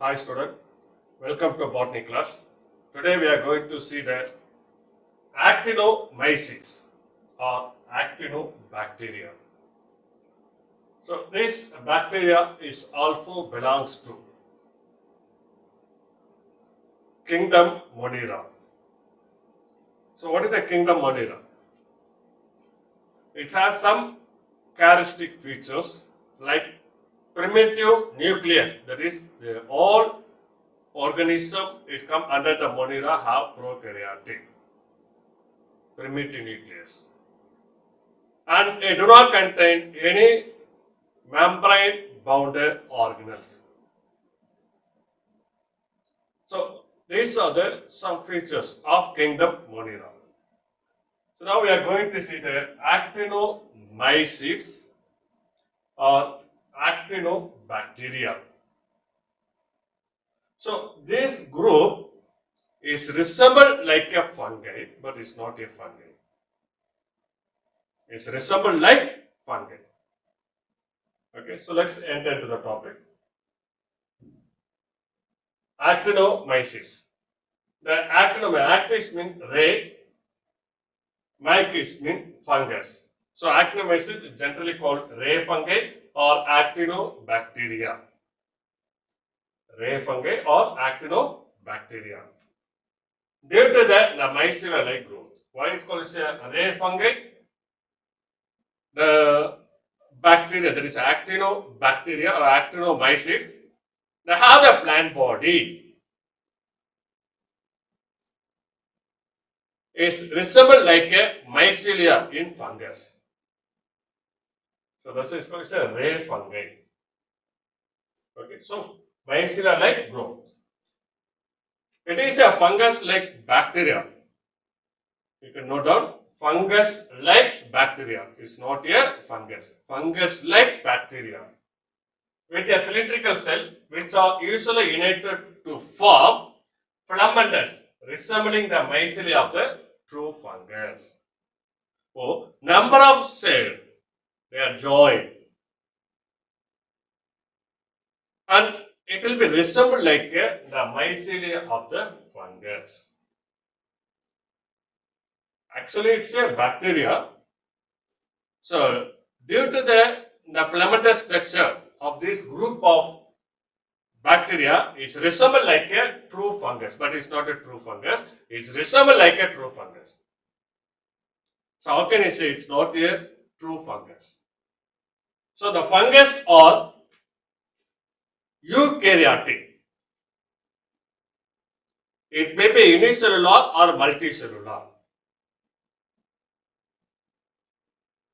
Hi student, welcome to botany class. Today we are going to see the actinomycetes or actinobacteria. So this bacteria is also belongs to kingdom Monera. So what is the kingdom Monera? It has some characteristic features like primitive nucleus, that is all organism is come under the Monera have prokaryotic primitive nucleus, and it do not contain any membrane bounded organelles. So these are the some features of kingdom Monera. So now we are going to see the actinomycetes or actinobacteria. So this group is resembled like a fungi, but it's not a fungi. It's resembled like fungi. Okay, so let's enter into the topic. Actinomycetes. The actinomyces means ray, myces means fungus. So actinomycetes is generally called ray fungi or actinobacteria. Ray fungi or actinobacteria. Due to that, the mycelial-like growth. Why it's called a ray fungi? The bacteria, that is actinobacteria or actinomycetes, they have the plant body. It's resemble like a mycelia in fungus. So that's why it's called a ray fungi. Okay, so mycelia-like growth. It is a fungus-like bacteria. You can note down fungus-like bacteria. It's not a fungus. Fungus-like bacteria with a cylindrical cell which are usually united to form filamentous resembling the mycelia of the true fungus. So, number of cells, they are joined and it will be resembled like the mycelia of the fungus. Actually, it's a bacteria. So, due to the filamentous structure of this group of bacteria, is resemble like a true fungus, but it's not a true fungus. It's resemble like a true fungus. So, how can I say it's not a true fungus? So, the fungus are eukaryotic. It may be unicellular or multicellular.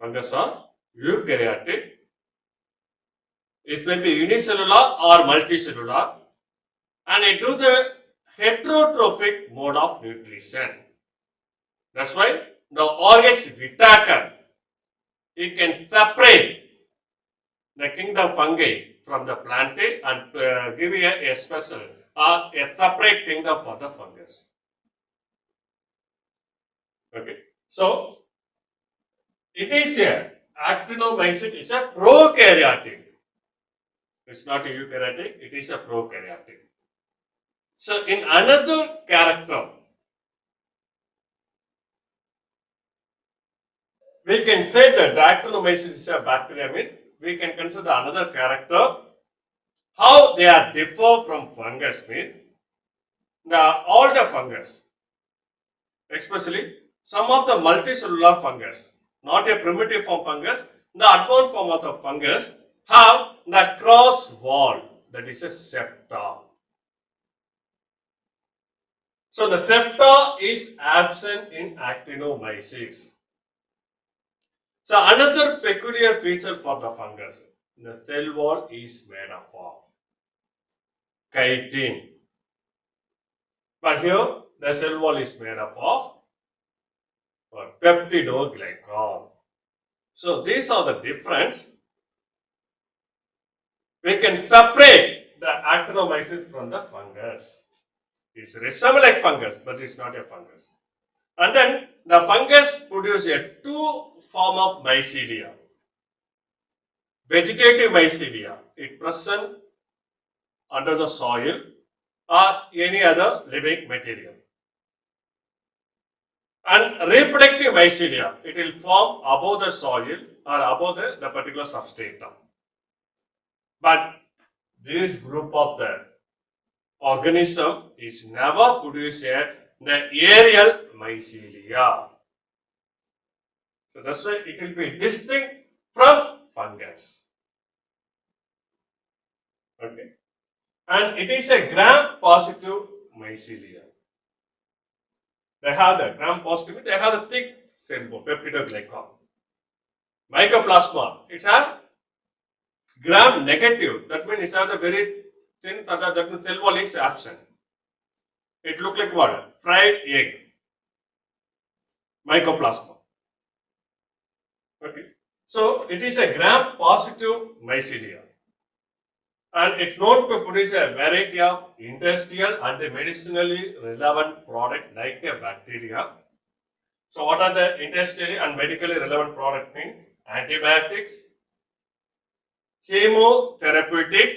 Fungus are eukaryotic. It may be unicellular or multicellular, and it do the heterotrophic mode of nutrition. That's why the OH Whittaker, it can separate the kingdom fungi from the plantae and give you a special or a separate kingdom for the fungus. Okay, so it is a actinomycete is a prokaryotic. It's not a eukaryotic, it is a prokaryotic. So in another character, we can say that the actinomycetes is a bacteria. We can consider another character. How they are differ from fungus all the fungus, especially some of the multicellular fungus, not a primitive form fungus, the advanced form of the fungus have the cross wall, that is a septa. So the septa is absent in actinomycetes. So another peculiar feature for the fungus, the cell wall is made up of chitin. But here the cell wall is made up of peptidoglycan. So these are the difference. We can separate the actinomycetes from the fungus. It's resemble like fungus, but it's not a fungus. And then the fungus produces a two form of mycelia. Vegetative mycelia, it present under the soil or any other living material. And reproductive mycelia, it will form above the soil or above the particular substratum. But this group of the organism is never produce the aerial mycelia. So that's why it will be distinct from fungus. Okay. And it is a gram-positive mycelia. They have the gram-positive, they have the thick cell wall, peptidoglycan. Mycoplasma, it's a gram-negative, that means it's a very thin, that means cell wall is absent. It looks like what? Fried egg. Mycoplasma. Okay. So it is a gram-positive mycelia. And it's known to produce a variety of industrial and medicinally relevant products like a bacteria. So what are the industrially and medically relevant products mean? Antibiotics, chemotherapeutic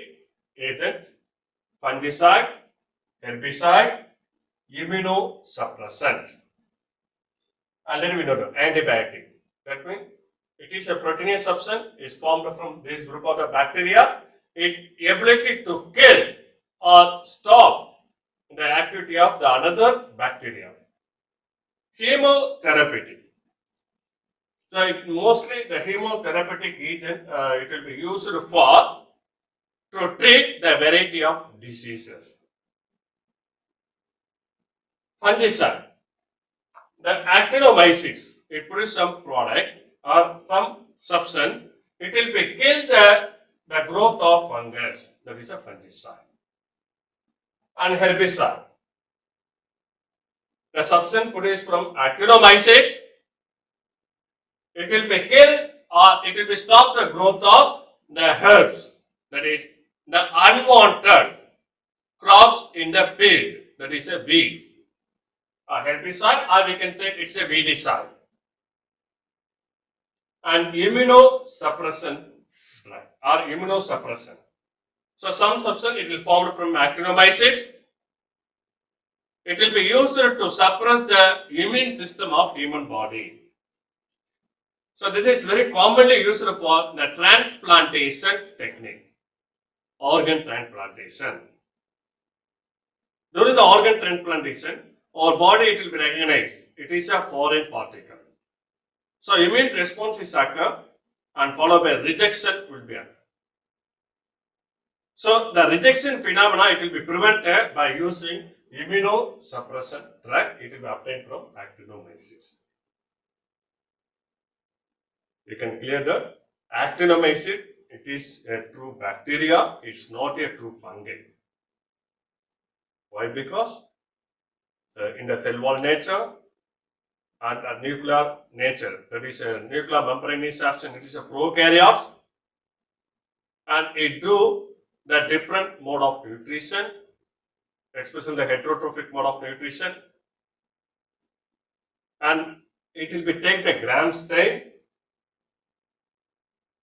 agent, fungicide, herbicide, immunosuppressant. Already we know the antibiotic. That means it is a proteinous substance, is formed from this group of the bacteria. Its ability to kill or stop the activity of the another bacteria. Chemotherapeutic. So mostly the chemotherapeutic agent, it will be used for to treat the variety of diseases. Fungicide. The actinomyces, it produces some product or some substance, it will be kill the growth of fungus, that is a fungicide. And herbicide. The substance produced from actinomyces, it will be kill or it will be stop the growth of the herbs, that is the unwanted crops in the field, that is a weed. A herbicide, or we can say it's a weedicide. And immunosuppressant drug or immunosuppressant. So some substance it will form from actinomyces. It will be used to suppress the immune system of human body. So this is very commonly used for the transplantation technique, organ transplantation. During the organ transplantation, our body it will be recognized. It is a foreign particle. So immune response is occur and followed by rejection will be occur. So the rejection phenomena it will be prevented by using immunosuppressant drug. It will be obtained from actinomyces. You can clear the actinomyces. It is a true bacteria. It's not a true fungi. Why? Because in the cell wall nature and a nuclear nature, that is a nuclear membrane is absent, it is a prokaryotes, and it do the different mode of nutrition, especially the heterotrophic mode of nutrition, and it will be take the gram strain.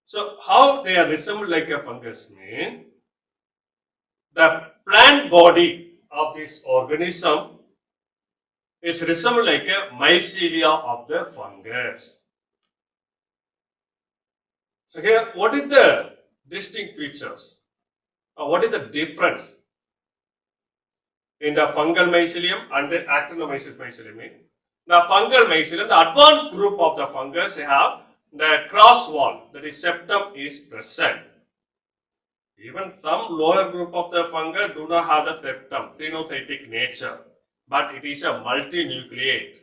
So how they are resembled like a fungus mean the plant body of this organism is resembled like a mycelia of the fungus. So here, what is the distinct features? Or what is the difference in the fungal mycelium and the actinomyces mycelium? The fungal mycelium, the advanced group of the fungus, have the cross wall, that is septum is present. Even some lower group of the fungi do not have the septum, pseudocytic nature, but it is a multinucleate.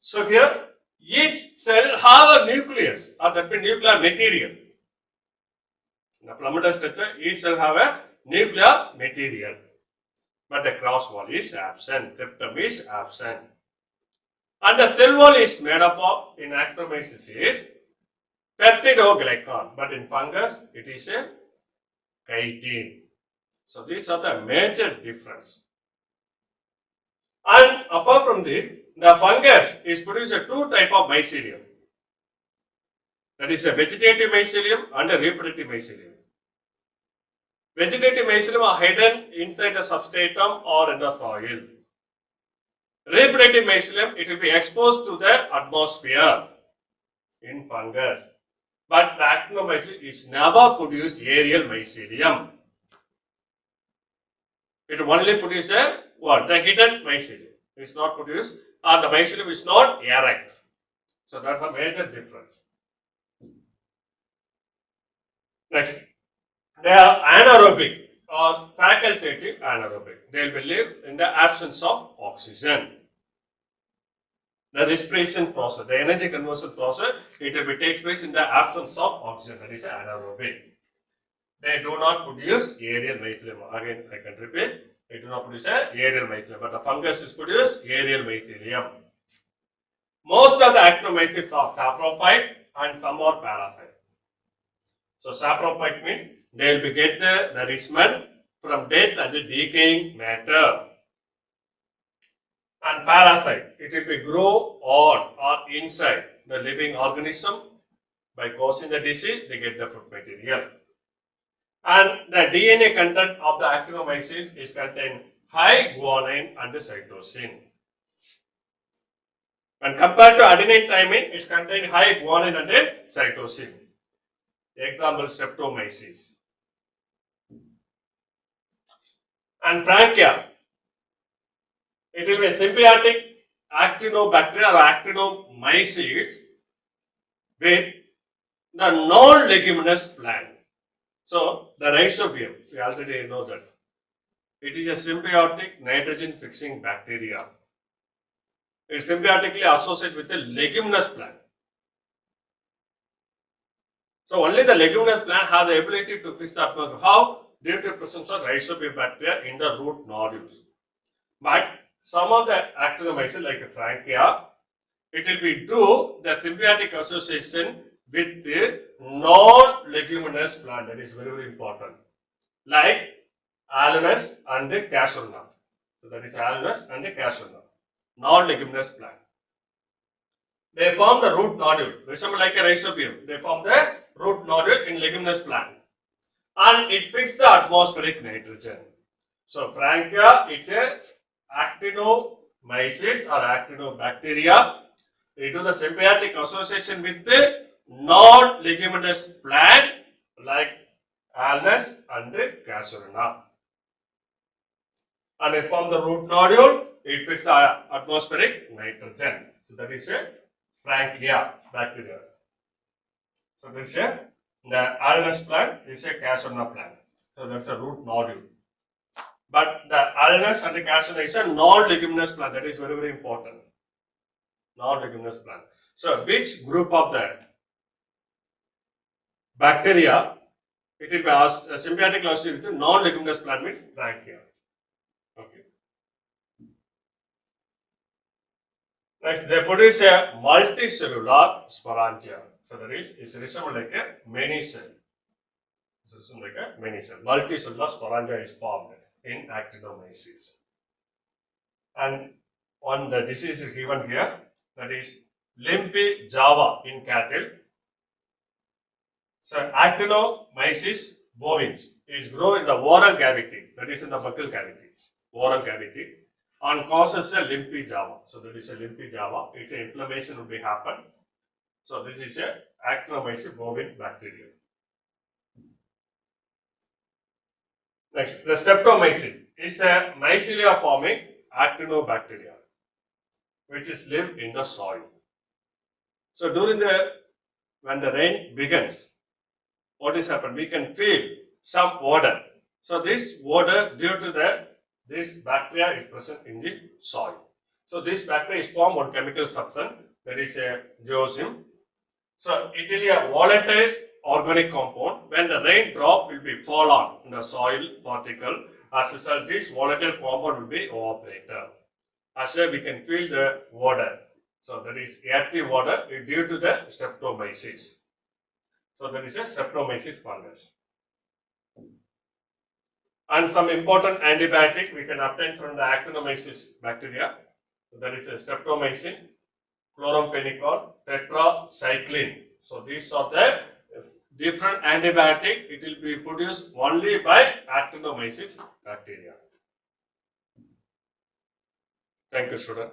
So here, each cell have a nucleus, or that means nuclear material. In the flammable structure, each cell have a nuclear material, but the cross wall is absent, septum is absent. And the cell wall is made up of, in actinomyces, is peptidoglycan, but in fungus, it is a chitin. So these are the major difference. And apart from this, the fungus is producing two types of mycelium. That is a vegetative mycelium and a reproductive mycelium. Vegetative mycelium are hidden inside the substratum or in the soil. Reproductive mycelium, it will be exposed to the atmosphere in fungus. But the actinomycete is never produce aerial mycelium. It only produces the hidden mycelium. It is not produced, or the mycelium is not erect. So that's a major difference. Next, they are anaerobic or facultative anaerobic. They will live in the absence of oxygen. The respiration process, the energy conversion process, it will take place in the absence of oxygen. That is anaerobic. They do not produce aerial mycelium. Again, I can repeat. They do not produce aerial mycelium, but the fungus is produce aerial mycelium. Most of the actinomycetes are saprophyte and some are parasite. So saprophyte means they will get the nourishment from dead and decaying matter. And parasite, it will be grow on or inside the living organism. By causing the disease, they get the food material. And the DNA content of the actinomyces is contained high guanine and cytosine. When compared to adenine thymine, it contains high guanine and cytosine. Example, streptomyces. And Frankia, it will be symbiotic actinobacteria or actinomycetes with the non-leguminous plant. So, the rhizobium, we already know that. It is a symbiotic nitrogen-fixing bacteria. It is symbiotically associated with the leguminous plant. So, only the leguminous plant has the ability to fix the atmosphere. How? Due to the presence of rhizobium bacteria in the root nodules. But some of the actinomyces like Frankia, it will be due the symbiotic association with the non-leguminous plant. That is very, very important. Like Alnus and the Casuarina. So that is Alnus and the Casuarina. Non-leguminous plant. They form the root nodule, resemble like a rhizobium. They form the root nodule in leguminous plant. And it fixes the atmospheric nitrogen. So Frankia, it's a actinomycetes or actinobacteria. They do the symbiotic association with the non-leguminous plant like Alnus and the Casuarina. And it forms the root nodule, it fixes the atmospheric nitrogen. So that is a Frankia bacteria. So this is the Alnus plant, this is a Casuarina plant. So that's a root nodule. But the Alnus and the Casuarina is a non-leguminous plant. That is very, very important. Non-leguminous plant. So which group of that bacteria, it will be a symbiotic association with non-leguminous plant means Frankia. Okay. Next, they produce a multicellular sporangia. So that is, it's resembled like a many cell. It's resembled like a many cell. Multicellular sporangia is formed in actinomyces. And on the disease is given here, that is limpy java in cattle. So actinomyces bovins is grow in the oral cavity, that is in the buccal cavity, oral cavity, and causes a limpy java. So that is a limpy java. Its inflammation will be happen. So this is a actinomyces bovine bacteria. Next, the streptomyces is a mycelia forming actinobacteria, which is live in the soil. So when the rain begins, what is happened? We can feel some odor. So this odor due to this bacteria is present in the soil. So this bacteria is formed on chemical substance, that is a geosmin. So it is a volatile organic compound. When the rain drop will be fall on in the soil particle, as a result this volatile compound will be evaporated. As well we can feel the odor. So that is earthy odor due to the streptomyces. So that is a streptomyces fungus. And some important antibiotic we can obtain from the actinomyces bacteria. So that is a streptomycin, chloramphenicol, tetracycline. So these are the different antibiotic, it will be produced only by actinomyces bacteria. Thank you, student.